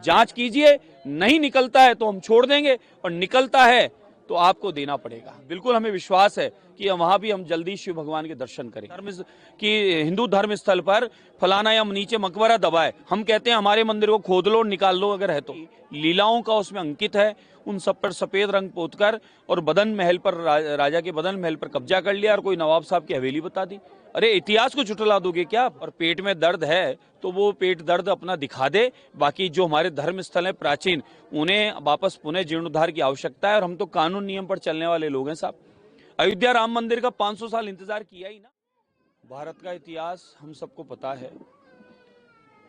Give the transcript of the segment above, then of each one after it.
जांच कीजिए, नहीं निकलता है तो हम छोड़ देंगे और निकलता है तो आपको देना पड़ेगा। बिल्कुल हमें विश्वास है कि वहां भी हम जल्दी शिव भगवान के दर्शन करें। कि हिंदू धर्म स्थल पर फलाना या नीचे मकबरा दबाए, हम कहते हैं हमारे मंदिर को खोद लो और निकाल लो अगर है तो। लीलाओं का उसमें अंकित है, उन सब पर सफेद रंग पोतकर और बदन महल पर राजा के बदन महल पर कब्जा कर लिया और कोई नवाब साहब की हवेली बता दी। अरे इतिहास को झुठला दोगे क्या? और पेट में दर्द है तो वो पेट दर्द अपना दिखा दे, बाकी जो हमारे धर्म स्थल है प्राचीन उन्हें वापस पुनः जीर्णोद्धार की आवश्यकता है। और हम तो कानून नियम पर चलने वाले लोग हैं साहब। अयोध्या राम मंदिर का 500 साल इंतजार किया ही ना। भारत का इतिहास हम सबको पता है,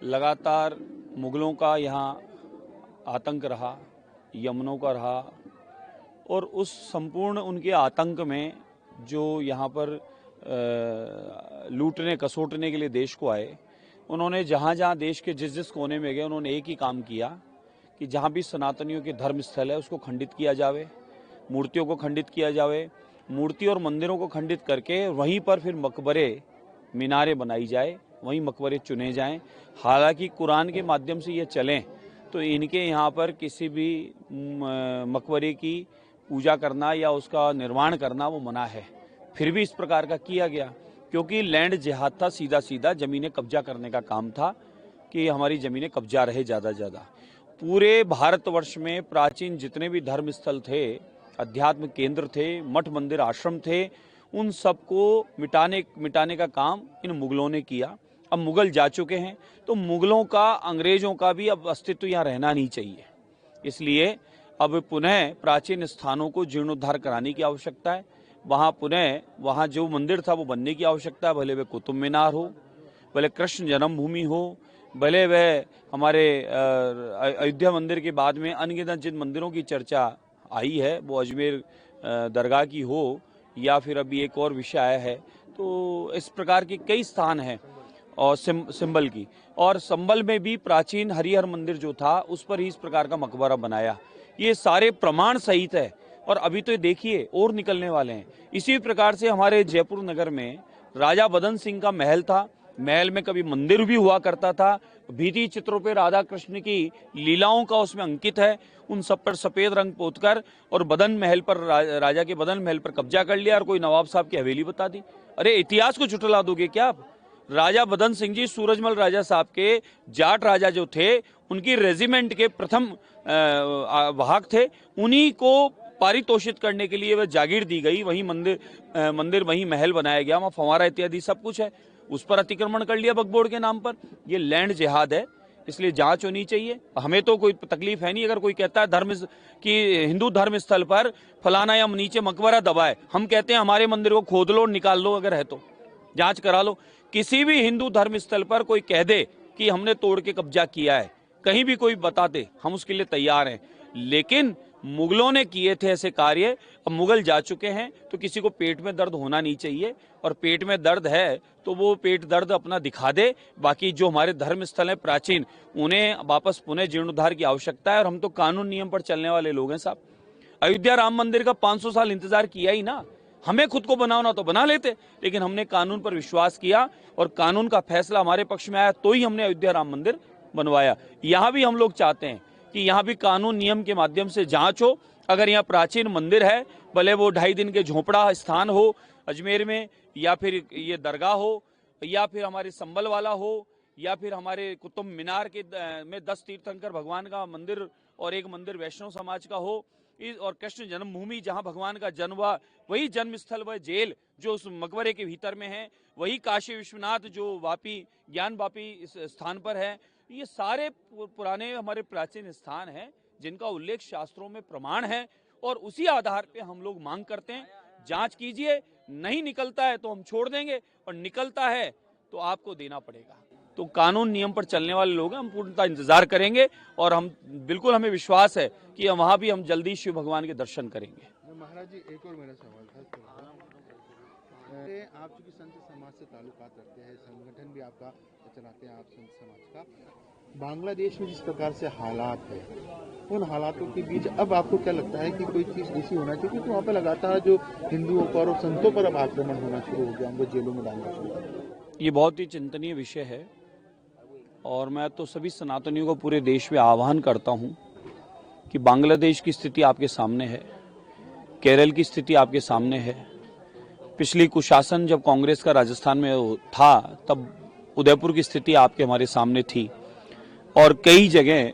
लगातार मुगलों का यहाँ आतंक रहा, यमनों का रहा, और उस संपूर्ण उनके आतंक में जो यहाँ पर लूटने कसोटने के लिए देश को आए, उन्होंने जहाँ जहाँ देश के जिस जिस कोने में गए उन्होंने एक ही काम किया कि जहाँ भी सनातनियों के धर्म स्थल है उसको खंडित किया जावे, मूर्तियों को खंडित किया जावे, मूर्ति और मंदिरों को खंडित करके वहीं पर फिर मकबरे मीनारे बनाई जाए, वहीं मकबरे चुने जाएं। हालांकि कुरान के माध्यम से ये चलें तो इनके यहाँ पर किसी भी मकबरे की पूजा करना या उसका निर्माण करना वो मना है। फिर भी इस प्रकार का किया गया क्योंकि लैंड जिहाद था, सीधा सीधा जमीनें कब्जा करने का काम था कि हमारी जमीनें कब्जा रहे ज़्यादा से ज़्यादा। पूरे भारतवर्ष में प्राचीन जितने भी धर्म स्थल थे, अध्यात्म केंद्र थे, मठ मंदिर आश्रम थे, उन सबको मिटाने का काम इन मुगलों ने किया। अब मुगल जा चुके हैं तो मुगलों का, अंग्रेजों का भी अब अस्तित्व यहाँ रहना नहीं चाहिए। इसलिए अब पुनः प्राचीन स्थानों को जीर्णोद्धार कराने की आवश्यकता है। वहाँ जो मंदिर था वो बनने की आवश्यकता है, भले वह कुतुब मीनार हो, भले कृष्ण जन्मभूमि हो, भले वह हमारे अयोध्या मंदिर के बाद में अनगिनत जिन मंदिरों की चर्चा आई है वो अजमेर दरगाह की हो या फिर अभी एक और विषय आया है, तो इस प्रकार के कई स्थान हैं। और सिंबल की, और संबल में भी प्राचीन हरिहर मंदिर जो था उस पर ही इस प्रकार का मकबरा बनाया। ये सारे प्रमाण सहित है और अभी तो देखिए और निकलने वाले हैं। इसी प्रकार से हमारे जयपुर नगर में राजा बदन सिंह का महल था, महल में कभी मंदिर भी हुआ करता था, भित्ति चित्रों पे राधा कृष्ण की लीलाओं का उसमें अंकित है, उन सब पर सफेद रंग पोतकर और बदन महल पर राजा के बदन महल पर कब्जा कर लिया और कोई नवाब साहब की हवेली बता दी। अरे इतिहास को झुठला दोगे क्या आप? राजा बदन सिंह जी सूरजमल राजा साहब के जाट राजा जो थे, उनकी रेजिमेंट के प्रथम वाहक थे, उन्हीं को पारितोषित करने के लिए वह जागीर दी गई, वहीं मंदिर वहीं महल बनाया गया, वहाँ फंवारा इत्यादि सब कुछ है, उस पर अतिक्रमण कर लिया वक्फ बोर्ड के नाम पर। ये लैंड जिहाद है, इसलिए जांच होनी चाहिए। हमें तो कोई तकलीफ है नहीं अगर कोई कहता है कि हिंदू धर्म स्थल पर फलाना या नीचे मकबरा दबाए, हम कहते हैं हमारे मंदिर को खोद लो और निकाल लो अगर है तो, जांच करा लो। किसी भी हिंदू धर्म स्थल पर कोई कह दे कि हमने तोड़ के कब्जा किया है, कहीं भी कोई बता दे, हम उसके लिए तैयार हैं। लेकिन मुगलों ने किए थे ऐसे कार्य, अब मुगल जा चुके हैं तो किसी को पेट में दर्द होना नहीं चाहिए, और पेट में दर्द है तो वो पेट दर्द अपना दिखा दे, बाकी जो हमारे धर्म स्थल है प्राचीन उन्हें वापस पुनः जीर्णोद्धार की आवश्यकता है। और हम तो कानून नियम पर चलने वाले लोग हैं साहब। अयोध्या राम मंदिर का 500 साल इंतजार किया ही ना। हमें खुद को बनाना तो बना लेते, लेकिन हमने कानून पर विश्वास किया और कानून का फैसला हमारे पक्ष में आया तो ही हमने अयोध्या राम मंदिर बनवाया। यहाँ भी हम लोग चाहते हैं कि यहाँ भी कानून नियम के माध्यम से जांच हो। अगर यहाँ प्राचीन मंदिर है, भले वो 2.5 दिन के झोपड़ा स्थान हो अजमेर में, या फिर ये दरगाह हो, या फिर हमारे संबल वाला हो, या फिर हमारे कुतुब मीनार के में 10 तीर्थंकर भगवान का मंदिर और एक मंदिर वैष्णव समाज का हो, और कृष्ण जन्मभूमि जहां भगवान का जन्म हुआ वही जन्म स्थल, वह जेल जो उस मकबरे के भीतर में है, वही काशी विश्वनाथ जो वापी ज्ञान वापी इस स्थान पर है। ये सारे पुराने हमारे प्राचीन स्थान हैं जिनका उल्लेख शास्त्रों में प्रमाण है, और उसी आधार पे हम लोग मांग करते हैं जांच कीजिए, नहीं निकलता है तो हम छोड़ देंगे और निकलता है तो आपको देना पड़ेगा। तो कानून नियम पर चलने वाले लोग हैं, हम पूर्णतः इंतजार करेंगे और हम बिल्कुल, हमें विश्वास है कि वहां भी हम जल्दी शिव भगवान के दर्शन करेंगे। महाराज जी, एक और मेरा सवाल था, आप चूंकि संत समाज से ताल्लुकात रखते हैं, संगठन भी आपका चलाते हैं आप संत समाज का, बांग्लादेश में जिस प्रकार से हालात है, उन हालातों के बीच अब आपको क्या लगता है कि कोई चीज़ ऐसी होना चाहिए, क्योंकि वहाँ पर लगातार जो हिंदुओं पर और संतों पर अब आक्रमण होना शुरू हो गया, उनको जेलों में डालना शुरू हो गया। ये बहुत ही चिंतनीय विषय है और मैं तो सभी सनातनियों को पूरे देश में आह्वान करता हूं कि बांग्लादेश की स्थिति आपके सामने है, केरल की स्थिति आपके सामने है। पिछली कुशासन जब कांग्रेस का राजस्थान में था तब उदयपुर की स्थिति आपके हमारे सामने थी, और कई जगह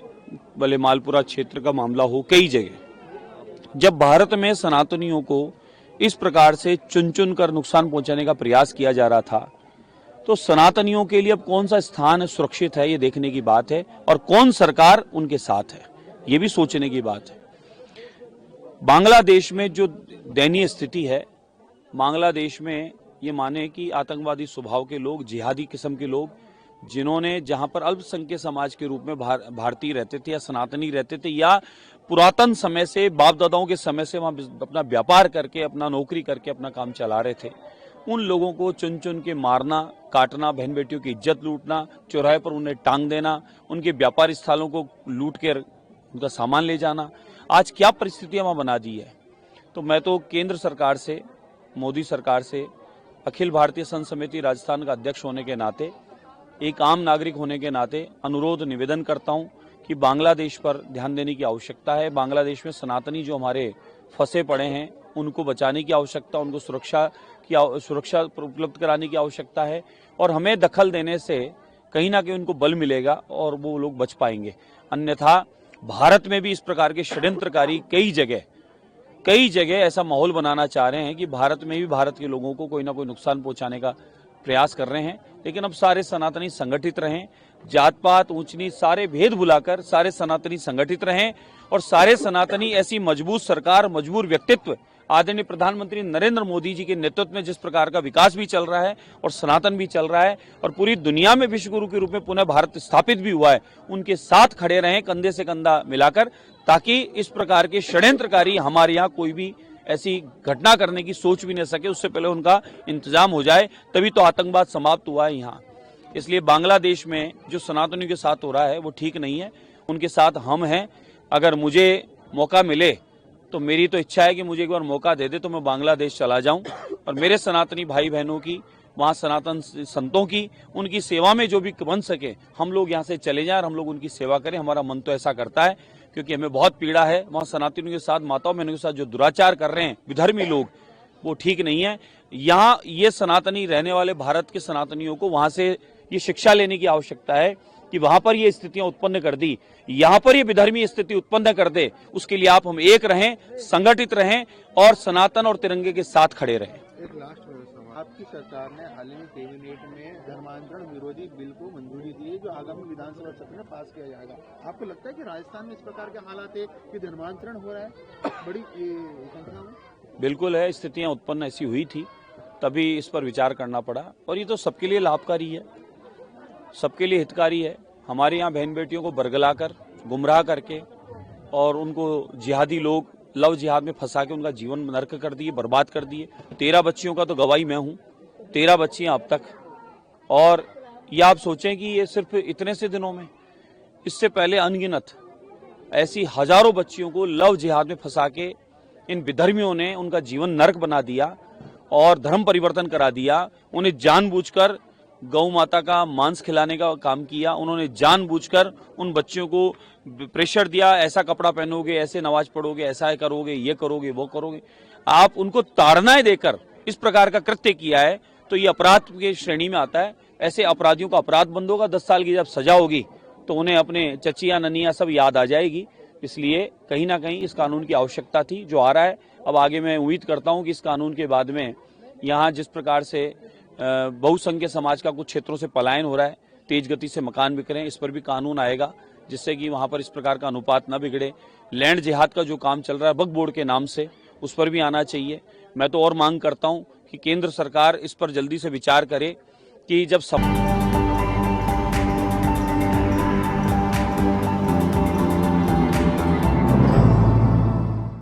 भले मालपुरा क्षेत्र का मामला हो, कई जगह जब भारत में सनातनियों को इस प्रकार से चुन चुन कर नुकसान पहुंचाने का प्रयास किया जा रहा था, तो सनातनियों के लिए अब कौन सा स्थान सुरक्षित है ये देखने की बात है, और कौन सरकार उनके साथ है ये भी सोचने की बात है। बांग्लादेश में जो दयनीय स्थिति है, बांग्लादेश में ये माने कि आतंकवादी स्वभाव के लोग, जिहादी किस्म के लोग, जिन्होंने जहां पर अल्पसंख्यक समाज के रूप में भारतीय रहते थे या सनातनी रहते थे, या पुरातन समय से बाप दादाओं के समय से वहां अपना व्यापार करके, अपना नौकरी करके अपना काम चला रहे थे, उन लोगों को चुन चुन के मारना, काटना, बहन बेटियों की इज्जत लूटना, चौराहे पर उन्हें टांग देना, उनके व्यापार स्थलों को लूट कर उनका सामान ले जाना, आज क्या परिस्थितियां वहां बना दी है। तो मैं तो केंद्र सरकार से, मोदी सरकार से, अखिल भारतीय संत समिति राजस्थान का अध्यक्ष होने के नाते, एक आम नागरिक होने के नाते अनुरोध निवेदन करता हूं कि बांग्लादेश पर ध्यान देने की आवश्यकता है। बांग्लादेश में सनातनी जो हमारे फंसे पड़े हैं उनको बचाने की आवश्यकता, उनको सुरक्षा उपलब्ध कराने की आवश्यकता है, और हमें दखल देने से कहीं ना कहीं उनको बल मिलेगा और वो लोग बच पाएंगे। अन्यथा भारत में भी इस प्रकार के षड्यंत्रकारी कई जगह ऐसा माहौल बनाना चाह रहे हैं कि भारत में भी भारत के लोगों को कोई ना कोई नुकसान पहुंचाने का प्रयास कर रहे हैं। लेकिन अब सारे सनातनी संगठित रहें, जात पात ऊंच नीच सारे भेद भुलाकर सारे सनातनी संगठित रहें, और सारे सनातनी ऐसी मजबूत सरकार, मजबूत व्यक्तित्व, आदरणीय प्रधानमंत्री नरेंद्र मोदी जी के नेतृत्व में जिस प्रकार का विकास भी चल रहा है और सनातन भी चल रहा है और पूरी दुनिया में विश्व गुरु के रूप में पुनः भारत स्थापित भी हुआ है, उनके साथ खड़े रहें कंधे से कंधा मिलाकर, ताकि इस प्रकार के षड्यंत्रकारी हमारे यहाँ कोई भी ऐसी घटना करने की सोच भी नहीं सके, उससे पहले उनका इंतजाम हो जाए। तभी तो आतंकवाद समाप्त हुआ है यहाँ। इसलिए बांग्लादेश में जो सनातनियों के साथ हो रहा है वो ठीक नहीं है, उनके साथ हम हैं। अगर मुझे मौका मिले तो मेरी तो इच्छा है कि मुझे एक बार मौका दे दे तो मैं बांग्लादेश चला जाऊं, और मेरे सनातनी भाई बहनों की, वहाँ सनातन संतों की, उनकी सेवा में जो भी बन सके हम लोग यहाँ से चले जाएं और हम लोग उनकी सेवा करें। हमारा मन तो ऐसा करता है, क्योंकि हमें बहुत पीड़ा है। वहाँ सनातनियों के साथ, माताओं बहनों के साथ जो दुराचार कर रहे हैं विधर्मी लोग, वो ठीक नहीं है। यहाँ ये सनातनी रहने वाले भारत के सनातनियों को वहाँ से ये शिक्षा लेने की आवश्यकता है कि वहां पर ये स्थितियां उत्पन्न कर दी, यहाँ पर ये विधर्मी स्थिति उत्पन्न कर दे, उसके लिए हम एक रहें, संगठित रहें और सनातन और तिरंगे के साथ खड़े रहें। एक लास्ट सवाल, आपकी सरकार ने हाल ही में कैबिनेट में धर्मांतरण विरोधी बिल को मंजूरी दी है जो आगामी विधानसभा सत्र में पास किया जाएगा। आपको लगता है कि राजस्थान में इस प्रकार के हालात है कि धर्मांतरण हो रहा है बड़ी संख्या में? बिल्कुल है, स्थितियां उत्पन्न ऐसी हुई थी, तभी इस पर विचार करना पड़ा, और ये तो सबके लिए लाभकारी है, सबके लिए हितकारी है। हमारे यहाँ बहन बेटियों को बरगलाकर, गुमराह करके और उनको जिहादी लोग लव जिहाद में फंसा के उनका जीवन नर्क कर दिए, बर्बाद कर दिए। 13 बच्चियों का तो गवाही मैं हूँ, 13 बच्चियाँ अब तक। और ये आप सोचें कि ये सिर्फ इतने से दिनों में, इससे पहले अनगिनत ऐसी हजारों बच्चियों को लव जिहाद में फंसा के इन विधर्मियों ने उनका जीवन नर्क बना दिया और धर्म परिवर्तन करा दिया। उन्हें जानबूझकर गौ माता का मांस खिलाने का काम किया, उन्होंने जानबूझकर उन बच्चियों को प्रेशर दिया, ऐसा कपड़ा पहनोगे, ऐसे नमाज पढ़ोगे, ऐसा करोगे, ये करोगे, वो करोगे। आप उनको ताड़नाएं देकर इस प्रकार का कृत्य किया है तो ये अपराध की श्रेणी में आता है। ऐसे अपराधियों का अपराध बंद होगा, 10 साल की जब सजा होगी तो उन्हें अपने चचिया ननिया सब याद आ जाएगी। इसलिए कहीं ना कहीं इस कानून की आवश्यकता थी जो आ रहा है। अब आगे मैं उम्मीद करता हूं कि इस कानून के बाद में यहाँ जिस प्रकार से बहुसंख्यक समाज का कुछ क्षेत्रों से पलायन हो रहा है, तेज गति से मकान बिक रहे हैं, इस पर भी कानून आएगा जिससे कि वहां पर इस प्रकार का अनुपात न बिगड़े। लैंड जिहाद का जो काम चल रहा है वक्फ बोर्ड के नाम से, उस पर भी आना चाहिए। मैं तो और मांग करता हूं कि केंद्र सरकार इस पर जल्दी से विचार करे कि जब सब